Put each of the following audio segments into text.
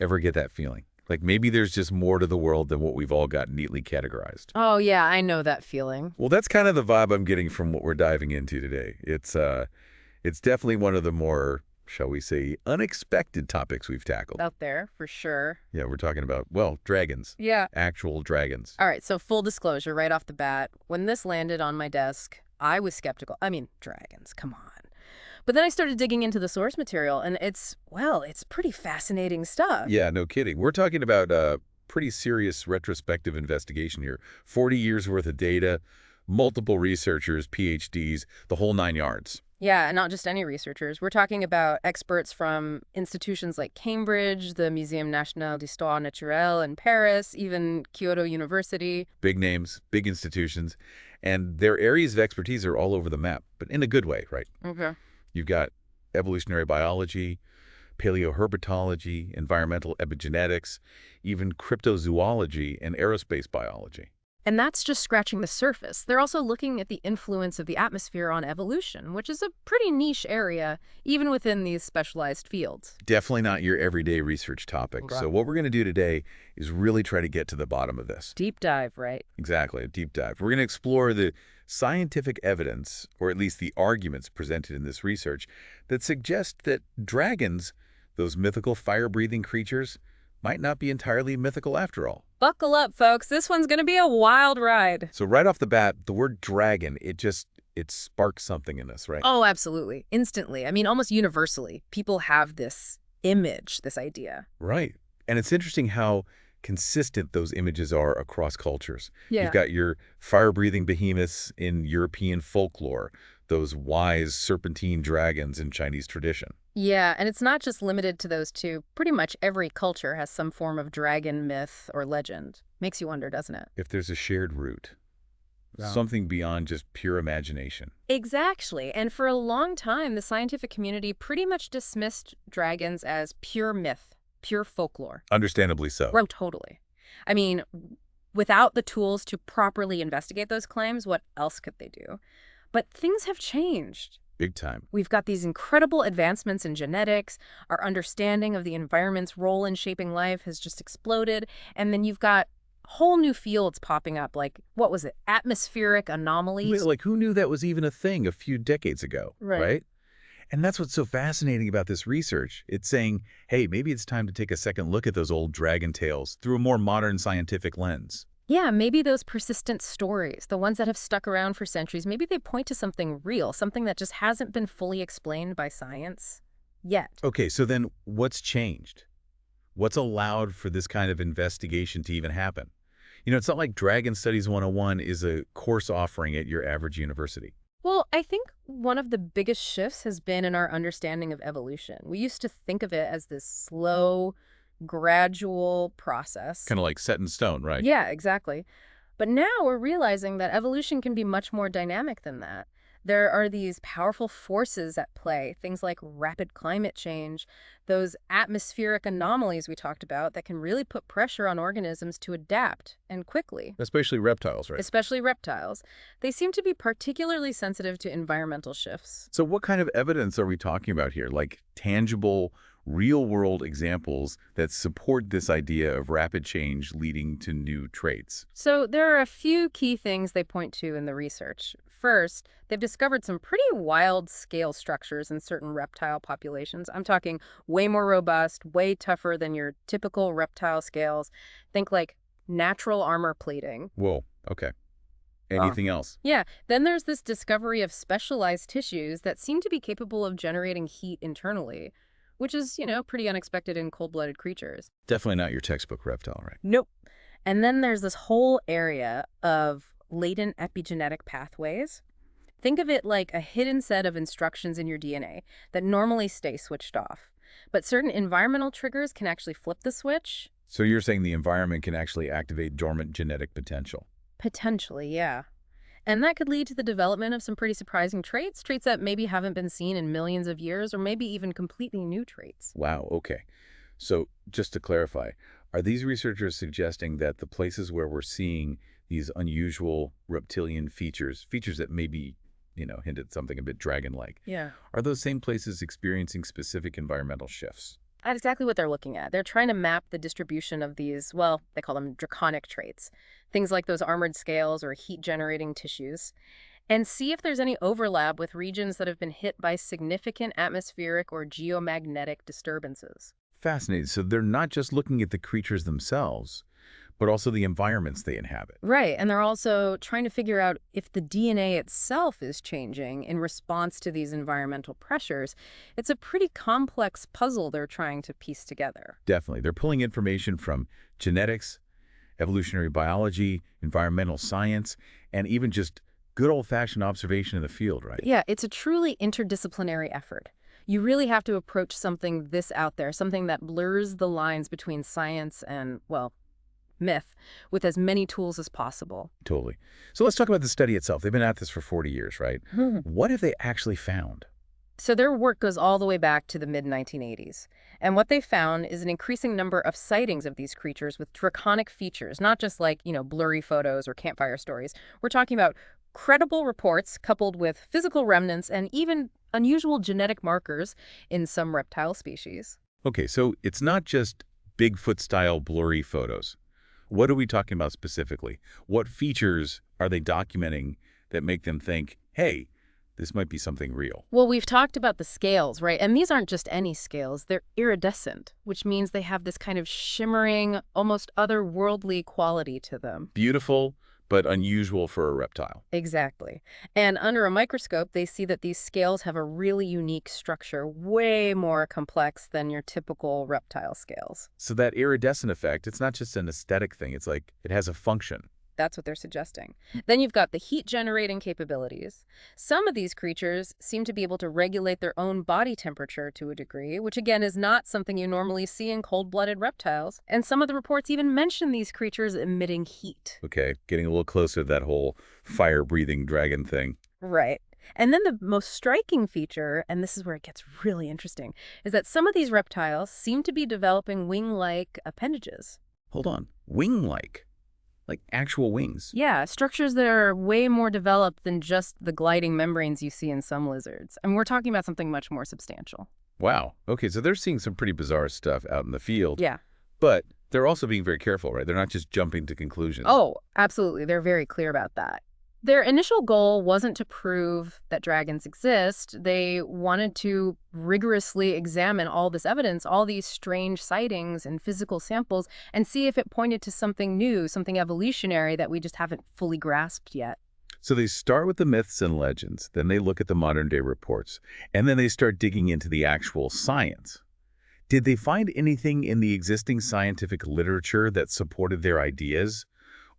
Ever get that feeling? Like maybe there's just more to the world than what we've all got neatly categorized. Oh, yeah, I know that feeling. Well, that's kind of the vibe I'm getting from what we're diving into today. It's definitely one of the more, shall we say, unexpected topics we've tackled. Out there, for sure. Yeah, we're talking about, well, dragons. Yeah. Actual dragons. All right, so full disclosure right off the bat, when this landed on my desk, I was skeptical. I mean, dragons, come on. But then I started digging into the source material, and it's pretty fascinating stuff. Yeah, no kidding. We're talking about a pretty serious retrospective investigation here. 40 years worth of data, multiple researchers, PhDs, the whole 9 yards. Yeah, and not just any researchers. We're talking about experts from institutions like Cambridge, the Muséum National d'Histoire Naturelle in Paris, even Kyoto University. Big names, big institutions, and their areas of expertise are all over the map, but in a good way, right? Okay. You've got evolutionary biology, paleoherpetology, environmental epigenetics, even cryptozoology and aerospace biology. And that's just scratching the surface. They're also looking at the influence of the atmosphere on evolution, which is a pretty niche area, even within these specialized fields. Definitely not your everyday research topic. Okay. So what we're going to do today is really try to get to the bottom of this. Deep dive, right? Exactly, a deep dive. We're going to explore the scientific evidence, or at least the arguments presented in this research, that suggest that dragons, those mythical fire-breathing creatures, might not be entirely mythical after all. Buckle up, folks. This one's going to be a wild ride. So right off the bat, the word dragon, it sparks something in us, right? Oh, absolutely. Instantly. I mean, almost universally. People have this image, this idea. Right. And it's interesting how consistent those images are across cultures. Yeah. You've got your fire-breathing behemoths in European folklore, those wise serpentine dragons in Chinese tradition. Yeah, and it's not just limited to those two. Pretty much every culture has some form of dragon myth or legend. Makes you wonder, doesn't it? If there's a shared root, Yeah. something beyond just pure imagination. Exactly. And for a long time, the scientific community pretty much dismissed dragons as pure myth, pure folklore. Understandably so. Oh, totally. I mean, without the tools to properly investigate those claims, what else could they do? But things have changed. Big time. We've got these incredible advancements in genetics. Our understanding of the environment's role in shaping life has just exploded. And then you've got whole new fields popping up, like, what was it, atmospheric anomalies? Like, who knew that was even a thing a few decades ago, right? And that's what's so fascinating about this research. It's saying, hey, maybe it's time to take a second look at those old dragon tales through a more modern scientific lens. Yeah, maybe those persistent stories, the ones that have stuck around for centuries, maybe they point to something real, something that just hasn't been fully explained by science yet. Okay, so then what's changed? What's allowed for this kind of investigation to even happen? You know, it's not like Dragon Studies 101 is a course offering at your average university. Well, I think one of the biggest shifts has been in our understanding of evolution. We used to think of it as this slow, gradual process. Kind of like set in stone, right? Yeah, exactly. But now we're realizing that evolution can be much more dynamic than that. There are these powerful forces at play, things like rapid climate change, those atmospheric anomalies we talked about that can really put pressure on organisms to adapt, and quickly. Especially reptiles, right? Especially reptiles. They seem to be particularly sensitive to environmental shifts. So what kind of evidence are we talking about here? Like tangible, real-world examples that support this idea of rapid change leading to new traits? So there are a few key things they point to in the research. First, they've discovered some pretty wild scale structures in certain reptile populations. I'm talking way more robust, way tougher than your typical reptile scales. Think like natural armor plating. Whoa, okay. Anything else? Yeah, then there's this discovery of specialized tissues that seem to be capable of generating heat internally, which is, pretty unexpected in cold-blooded creatures. Definitely not your textbook reptile, right? Nope. And then there's this whole area of latent epigenetic pathways. Think of it like a hidden set of instructions in your DNA that normally stay switched off. But certain environmental triggers can actually flip the switch. So you're saying the environment can actually activate dormant genetic potential? Potentially, yeah. And that could lead to the development of some pretty surprising traits that maybe haven't been seen in millions of years, or maybe even completely new traits. Wow, okay. So just to clarify, are these researchers suggesting that the places where we're seeing these unusual reptilian features that maybe, hint at something a bit dragon-like, Yeah. are those same places experiencing specific environmental shifts? That's exactly what they're looking at. They're trying to map the distribution of these, well, they call them draconic traits, things like those armored scales or heat-generating tissues, and see if there's any overlap with regions that have been hit by significant atmospheric or geomagnetic disturbances. Fascinating. So they're not just looking at the creatures themselves, but also the environments they inhabit. Right, and they're also trying to figure out if the DNA itself is changing in response to these environmental pressures. It's a pretty complex puzzle they're trying to piece together. Definitely. They're pulling information from genetics, evolutionary biology, environmental science, and even just good old-fashioned observation in the field, right? Yeah, it's a truly interdisciplinary effort. You really have to approach something this out there, something that blurs the lines between science and, well, myth, with as many tools as possible. Totally. So let's talk about the study itself. They've been at this for 40 years, right? What have they actually found? So their work goes all the way back to the mid-1980s. And what they found is an increasing number of sightings of these creatures with draconic features, not just like, blurry photos or campfire stories. We're talking about credible reports coupled with physical remnants and even unusual genetic markers in some reptile species. Okay, so it's not just Bigfoot-style blurry photos. What are we talking about specifically? What features are they documenting that make them think, hey, this might be something real? Well, we've talked about the scales, right? And these aren't just any scales. They're iridescent, which means they have this kind of shimmering, almost otherworldly quality to them. Beautiful, but unusual for a reptile. Exactly. And under a microscope, they see that these scales have a really unique structure, way more complex than your typical reptile scales. So that iridescent effect, it's not just an aesthetic thing. It's like it has a function. That's what they're suggesting. Then you've got the heat-generating capabilities. Some of these creatures seem to be able to regulate their own body temperature to a degree, which again is not something you normally see in cold-blooded reptiles. And some of the reports even mention these creatures emitting heat. Okay, getting a little closer to that whole fire-breathing dragon thing. Right. And then the most striking feature, and this is where it gets really interesting, is that some of these reptiles seem to be developing wing-like appendages. Hold on. Wing-like? Like actual wings? Yeah, structures that are way more developed than just the gliding membranes you see in some lizards. And we're talking about something much more substantial. Wow. Okay, so they're seeing some pretty bizarre stuff out in the field. Yeah. But they're also being very careful, right? They're not just jumping to conclusions. Oh, absolutely. They're very clear about that. Their initial goal wasn't to prove that dragons exist. They wanted to rigorously examine all this evidence, all these strange sightings and physical samples, and see if it pointed to something new, something evolutionary that we just haven't fully grasped yet. So they start with the myths and legends, then they look at the modern-day reports, and then they start digging into the actual science. Did they find anything in the existing scientific literature that supported their ideas,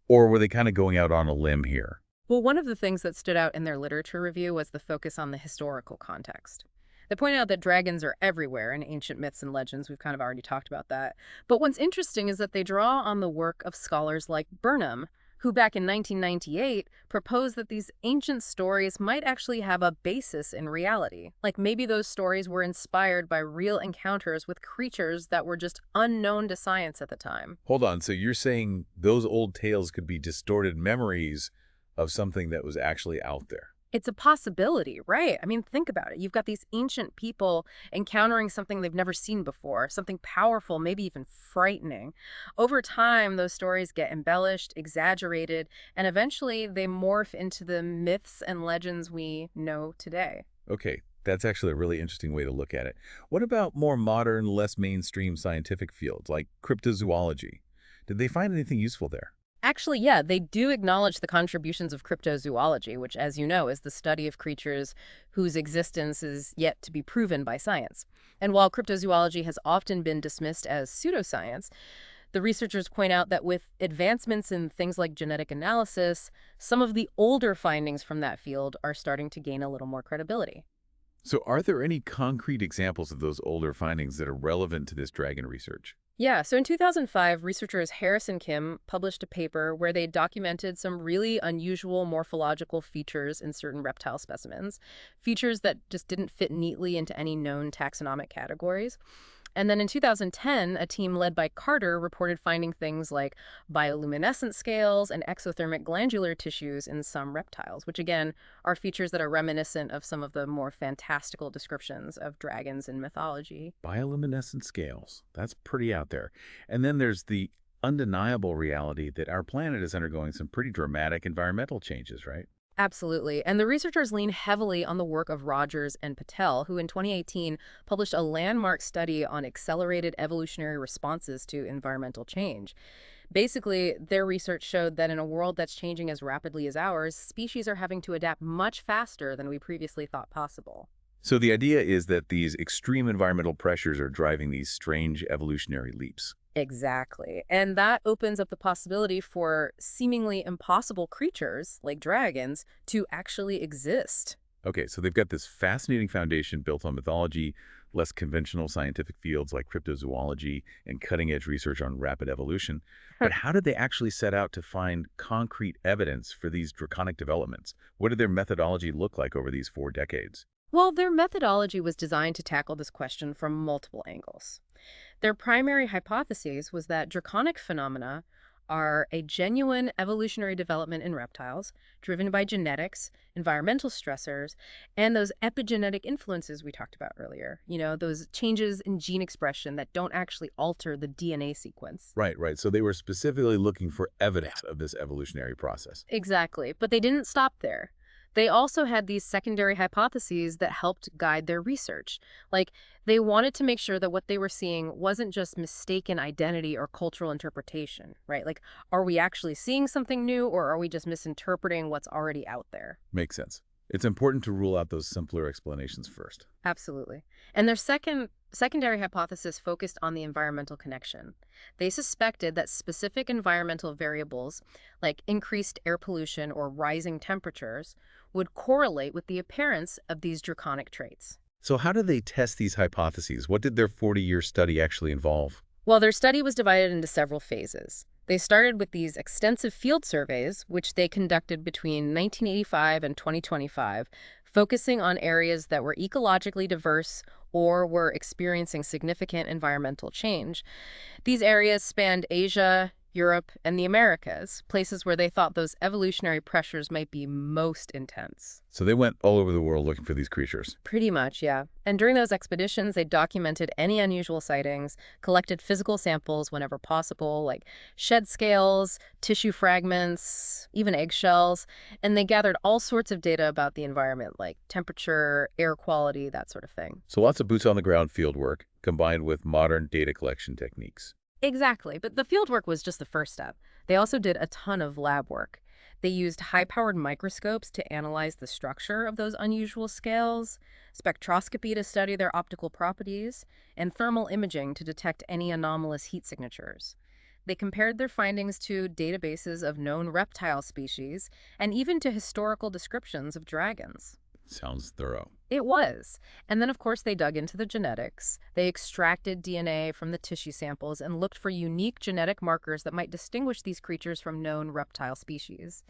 or were they kind of going out on a limb here? Well, one of the things that stood out in their literature review was the focus on the historical context. They point out that dragons are everywhere in ancient myths and legends. We've kind of already talked about that. But what's interesting is that they draw on the work of scholars like Burnham, who back in 1998 proposed that these ancient stories might actually have a basis in reality. Like maybe those stories were inspired by real encounters with creatures that were just unknown to science at the time. Hold on, so you're saying those old tales could be distorted memories of something that was actually out there? It's a possibility, right? I mean, think about it. You've got these ancient people encountering something they've never seen before, something powerful, maybe even frightening. Over time, those stories get embellished, exaggerated, and eventually they morph into the myths and legends we know today. Okay, that's actually a really interesting way to look at it. What about more modern, less mainstream scientific fields like cryptozoology? Did they find anything useful there? Actually, yeah, they do acknowledge the contributions of cryptozoology, which, as you know, is the study of creatures whose existence is yet to be proven by science. And while cryptozoology has often been dismissed as pseudoscience, the researchers point out that with advancements in things like genetic analysis, some of the older findings from that field are starting to gain a little more credibility. So are there any concrete examples of those older findings that are relevant to this dragon research? Yeah, so in 2005, researchers Harris and Kim published a paper where they documented some really unusual morphological features in certain reptile specimens, features that just didn't fit neatly into any known taxonomic categories. And then in 2010, a team led by Carter reported finding things like bioluminescent scales and exothermic glandular tissues in some reptiles, which again are features that are reminiscent of some of the more fantastical descriptions of dragons in mythology. Bioluminescent scales. That's pretty out there. And then there's the undeniable reality that our planet is undergoing some pretty dramatic environmental changes, right? Absolutely. And the researchers lean heavily on the work of Rogers and Patel, who in 2018 published a landmark study on accelerated evolutionary responses to environmental change. Basically, their research showed that in a world that's changing as rapidly as ours, species are having to adapt much faster than we previously thought possible. So the idea is that these extreme environmental pressures are driving these strange evolutionary leaps. Exactly. And that opens up the possibility for seemingly impossible creatures, like dragons, to actually exist. Okay, so they've got this fascinating foundation built on mythology, less conventional scientific fields like cryptozoology, and cutting-edge research on rapid evolution. But how did they actually set out to find concrete evidence for these draconic developments? What did their methodology look like over these 4 decades? Well, their methodology was designed to tackle this question from multiple angles. Their primary hypothesis was that draconic phenomena are a genuine evolutionary development in reptiles driven by genetics, environmental stressors, and those epigenetic influences we talked about earlier. Those changes in gene expression that don't actually alter the DNA sequence. Right, right. So they were specifically looking for evidence of this evolutionary process. Exactly. But they didn't stop there. They also had these secondary hypotheses that helped guide their research. Like, they wanted to make sure that what they were seeing wasn't just mistaken identity or cultural interpretation, right? Like, are we actually seeing something new, or are we just misinterpreting what's already out there? Makes sense. It's important to rule out those simpler explanations first. Absolutely. And their secondary hypothesis focused on the environmental connection. They suspected that specific environmental variables, like increased air pollution or rising temperatures, would correlate with the appearance of these draconic traits. So how did they test these hypotheses? What did their 40-year study actually involve? Well, their study was divided into several phases. They started with these extensive field surveys, which they conducted between 1985 and 2025, focusing on areas that were ecologically diverse or were experiencing significant environmental change. These areas spanned Asia, Europe, and the Americas, places where they thought those evolutionary pressures might be most intense. So they went all over the world looking for these creatures. Pretty much, yeah. And during those expeditions, they documented any unusual sightings, collected physical samples whenever possible, like shed scales, tissue fragments, even eggshells, and they gathered all sorts of data about the environment, like temperature, air quality, that sort of thing. So lots of boots on the ground field work combined with modern data collection techniques. Exactly, but the fieldwork was just the first step. They also did a ton of lab work. They used high-powered microscopes to analyze the structure of those unusual scales, spectroscopy to study their optical properties, and thermal imaging to detect any anomalous heat signatures. They compared their findings to databases of known reptile species and even to historical descriptions of dragons. Sounds thorough. It was. And then, of course, they dug into the genetics. They extracted DNA from the tissue samples and looked for unique genetic markers that might distinguish these creatures from known reptile species.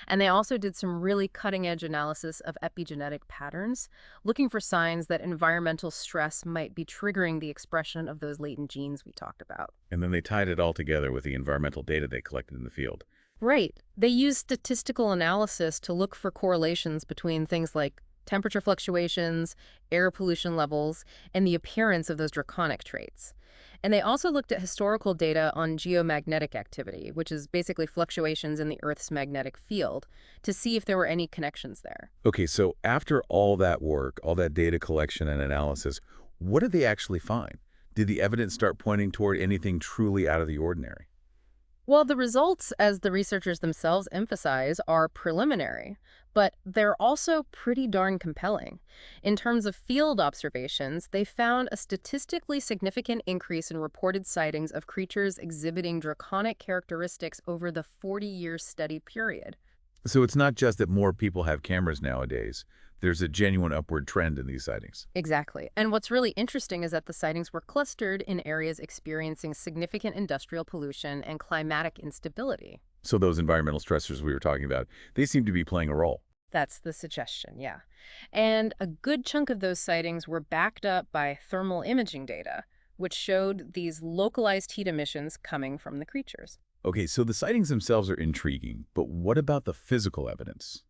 And they also did some really cutting-edge analysis of epigenetic patterns, looking for signs that environmental stress might be triggering the expression of those latent genes we talked about. And then they tied it all together with the environmental data they collected in the field. Right. They used statistical analysis to look for correlations between things like temperature fluctuations, air pollution levels, and the appearance of those draconic traits. And they also looked at historical data on geomagnetic activity, which is basically fluctuations in the Earth's magnetic field, to see if there were any connections there. Okay, so after all that work, all that data collection and analysis, what did they actually find? Did the evidence start pointing toward anything truly out of the ordinary? Well, the results, as the researchers themselves emphasize, are preliminary, but they're also pretty darn compelling. In terms of field observations, they found a statistically significant increase in reported sightings of creatures exhibiting draconic characteristics over the 40-year study period. So it's not just that more people have cameras nowadays. There's a genuine upward trend in these sightings. Exactly. And what's really interesting is that the sightings were clustered in areas experiencing significant industrial pollution and climatic instability. So those environmental stressors we were talking about, they seem to be playing a role. That's the suggestion, yeah. And a good chunk of those sightings were backed up by thermal imaging data, which showed these localized heat emissions coming from the creatures. Okay, so the sightings themselves are intriguing, but what about the physical evidence?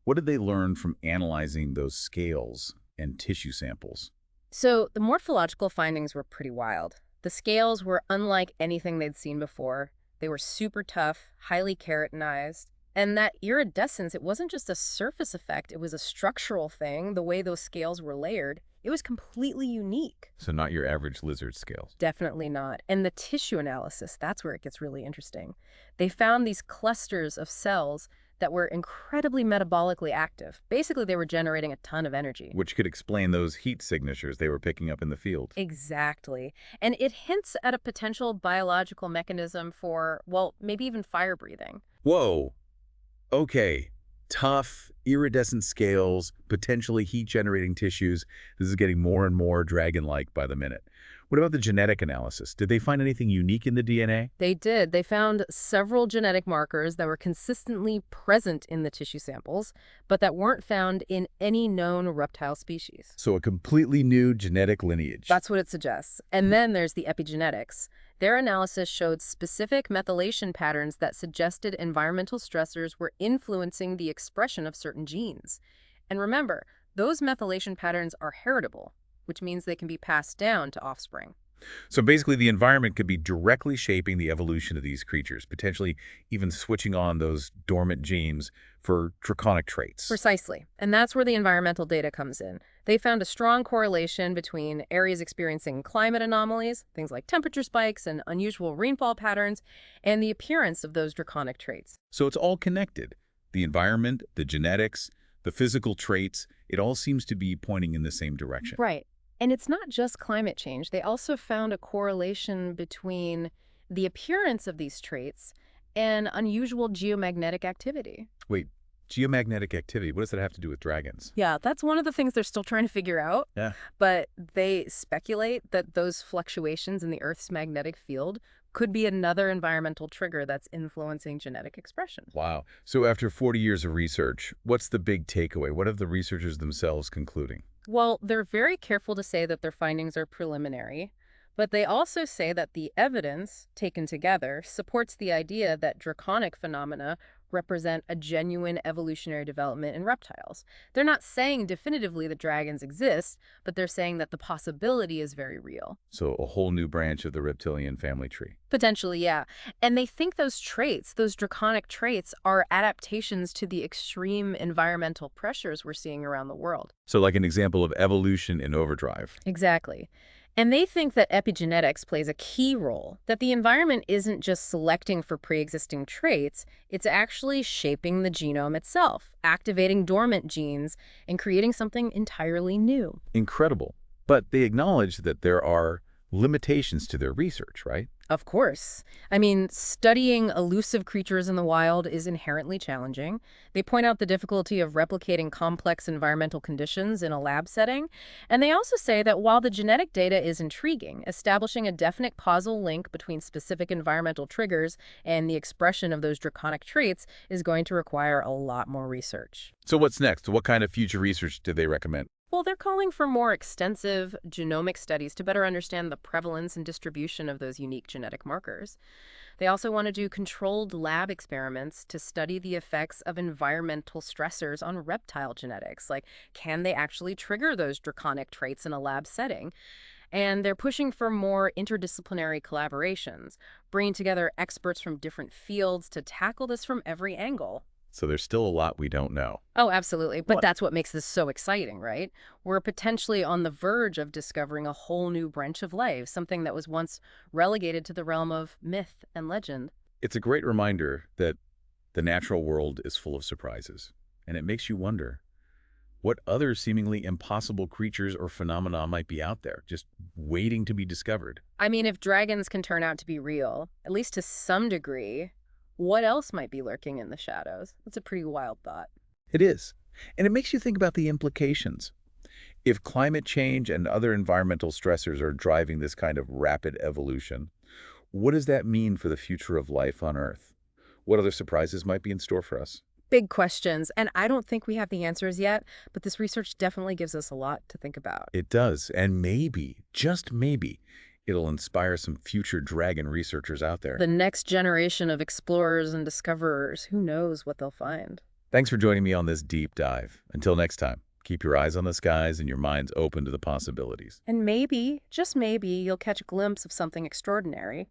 What did they learn from analyzing those scales and tissue samples? So the morphological findings were pretty wild. The scales were unlike anything they'd seen before. They were super tough, highly keratinized. And that iridescence, it wasn't just a surface effect, it was a structural thing, the way those scales were layered. It was completely unique. So not your average lizard scales. Definitely not. And the tissue analysis, that's where it gets really interesting. They found these clusters of cells that were incredibly metabolically active. Basically, they were generating a ton of energy. Which could explain those heat signatures they were picking up in the field. Exactly. And it hints at a potential biological mechanism for, well, maybe even fire breathing. Whoa! Okay. Tough, iridescent scales, potentially heat-generating tissues. This is getting more and more dragon-like by the minute. What about the genetic analysis? Did they find anything unique in the DNA? They did. They found several genetic markers that were consistently present in the tissue samples, but that weren't found in any known reptile species. So a completely new genetic lineage. That's what it suggests. And then there's the epigenetics. Their analysis showed specific methylation patterns that suggested environmental stressors were influencing the expression of certain genes. And remember, those methylation patterns are heritable, which means they can be passed down to offspring. So basically, the environment could be directly shaping the evolution of these creatures, potentially even switching on those dormant genes for draconic traits. Precisely. And that's where the environmental data comes in. They found a strong correlation between areas experiencing climate anomalies, things like temperature spikes and unusual rainfall patterns, and the appearance of those draconic traits. So it's all connected. The environment, the genetics, the physical traits, it all seems to be pointing in the same direction. Right. And it's not just climate change. They also found a correlation between the appearance of these traits and unusual geomagnetic activity. Wait, geomagnetic activity, what does that have to do with dragons? Yeah, that's one of the things they're still trying to figure out. Yeah. But they speculate that those fluctuations in the Earth's magnetic field could be another environmental trigger that's influencing genetic expression. Wow. So after 40 years of research, what's the big takeaway? What are the researchers themselves concluding? Well, they're very careful to say that their findings are preliminary, but they also say that the evidence, taken together, supports the idea that draconic phenomena represent a genuine evolutionary development in reptiles. They're not saying definitively that dragons exist, but they're saying that the possibility is very real. So a whole new branch of the reptilian family tree. Potentially, yeah. And they think those traits, those draconic traits, are adaptations to the extreme environmental pressures we're seeing around the world. So like an example of evolution in overdrive. Exactly. And they think that epigenetics plays a key role, that the environment isn't just selecting for pre-existing traits, it's actually shaping the genome itself, activating dormant genes, and creating something entirely new. Incredible. But they acknowledge that there are limitations to their research, right? Of course. I mean, studying elusive creatures in the wild is inherently challenging. They point out the difficulty of replicating complex environmental conditions in a lab setting. And they also say that while the genetic data is intriguing, establishing a definite causal link between specific environmental triggers and the expression of those draconic traits is going to require a lot more research. So what's next? What kind of future research do they recommend? Well, they're calling for more extensive genomic studies to better understand the prevalence and distribution of those unique genetic markers. They also want to do controlled lab experiments to study the effects of environmental stressors on reptile genetics. Like, can they actually trigger those draconic traits in a lab setting? And they're pushing for more interdisciplinary collaborations, bringing together experts from different fields to tackle this from every angle. So there's still a lot we don't know. Oh, absolutely. But What? that's what makes this so exciting, right? We're potentially on the verge of discovering a whole new branch of life, something that was once relegated to the realm of myth and legend. It's a great reminder that the natural world is full of surprises. And it makes you wonder what other seemingly impossible creatures or phenomena might be out there, just waiting to be discovered. I mean, if dragons can turn out to be real, at least to some degree, what else might be lurking in the shadows? That's a pretty wild thought. It is. And it makes you think about the implications. If climate change and other environmental stressors are driving this kind of rapid evolution, what does that mean for the future of life on Earth? What other surprises might be in store for us? Big questions, and I don't think we have the answers yet, but this research definitely gives us a lot to think about. It does. And maybe, just maybe, it'll inspire some future dragon researchers out there. The next generation of explorers and discoverers, who knows what they'll find. Thanks for joining me on this deep dive. Until next time, keep your eyes on the skies and your minds open to the possibilities. And maybe, just maybe, you'll catch a glimpse of something extraordinary.